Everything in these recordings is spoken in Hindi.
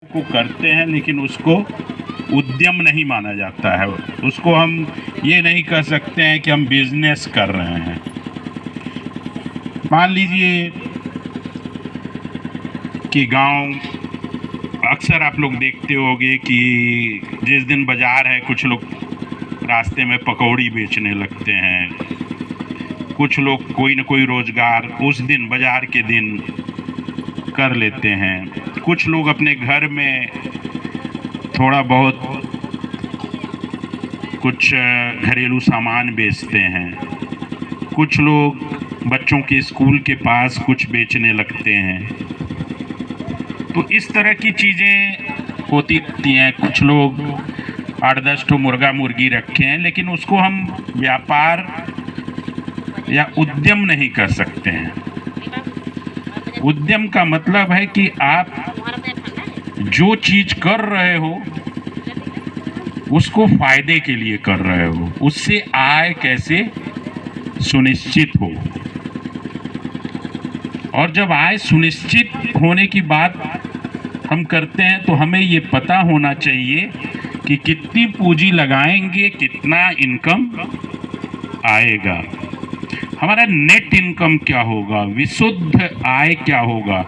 को करते हैं, लेकिन उसको उद्यम नहीं माना जाता है। उसको हम ये नहीं कह सकते हैं कि हम बिजनेस कर रहे हैं। मान लीजिए कि गांव, अक्सर आप लोग देखते होंगे कि जिस दिन बाज़ार है कुछ लोग रास्ते में पकौड़ी बेचने लगते हैं, कुछ लोग कोई न कोई रोज़गार उस दिन बाज़ार के दिन कर लेते हैं, कुछ लोग अपने घर में थोड़ा बहुत कुछ घरेलू सामान बेचते हैं, कुछ लोग बच्चों के स्कूल के पास कुछ बेचने लगते हैं। तो इस तरह की चीज़ें होती रहती हैं। कुछ लोग 8-10 ठो मुर्गा मुर्गी रखे हैं, लेकिन उसको हम व्यापार या उद्यम नहीं कर सकते हैं। उद्यम का मतलब है कि आप जो चीज़ कर रहे हो उसको फायदे के लिए कर रहे हो, उससे आय कैसे सुनिश्चित हो। और जब आय सुनिश्चित होने की बात हम करते हैं तो हमें ये पता होना चाहिए कि कितनी पूंजी लगाएंगे, कितना इनकम आएगा, हमारा नेट इनकम क्या होगा, विशुद्ध आय क्या होगा,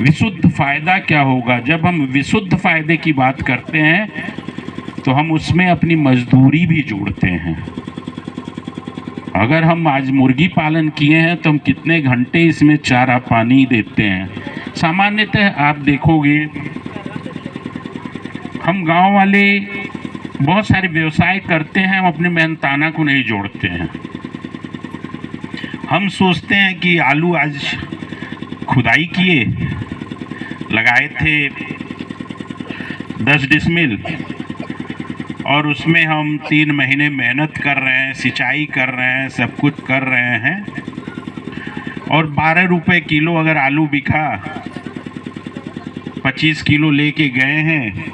विशुद्ध फायदा क्या होगा। जब हम विशुद्ध फायदे की बात करते हैं तो हम उसमें अपनी मजदूरी भी जोड़ते हैं। अगर हम आज मुर्गी पालन किए हैं तो हम कितने घंटे इसमें चारा पानी देते हैं। सामान्यतः आप देखोगे हम गांव वाले बहुत सारे व्यवसाय करते हैं, हम अपने मेहनताना को नहीं जोड़ते हैं। हम सोचते हैं कि आलू आज खुदाई किए, लगाए थे 10 डिसमिल और उसमें हम 3 महीने मेहनत कर रहे हैं, सिंचाई कर रहे हैं, सब कुछ कर रहे हैं, और 12 रुपये किलो अगर आलू बिका, 25 किलो लेके गए हैं,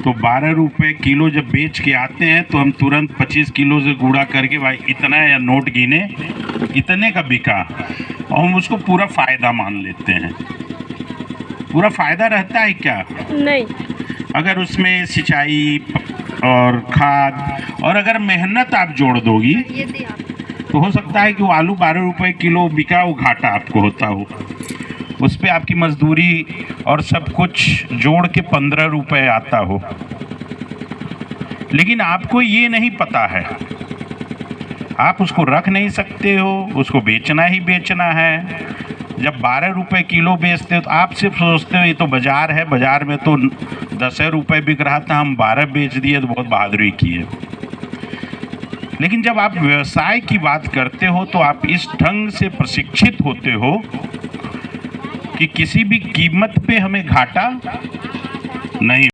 तो 12 रुपये किलो जब बेच के आते हैं तो हम तुरंत 25 किलो से गुणा करके भाई इतना या नोट गिने, इतने का बिका, और हम उसको पूरा फ़ायदा मान लेते हैं। पूरा फ़ायदा रहता है क्या? नहीं। अगर उसमें सिंचाई और खाद और अगर मेहनत आप जोड़ दोगी तो हो सकता है कि वो आलू 12 रुपये किलो बिका, वो घाटा आपको होता हो। उस पर आपकी मजदूरी और सब कुछ जोड़ के 15 रुपये आता हो, लेकिन आपको ये नहीं पता है। आप उसको रख नहीं सकते हो, उसको बेचना ही बेचना है। जब 12 रुपये किलो बेचते हो तो आप सिर्फ सोचते हो ये तो बाज़ार है, बाज़ार में तो 10 रुपये बिक रहा था, हम 12 बेच दिए तो बहुत बहादुरी की है। लेकिन जब आप व्यवसाय की बात करते हो तो आप इस ढंग से प्रशिक्षित होते हो कि किसी भी कीमत पे हमें घाटा नहीं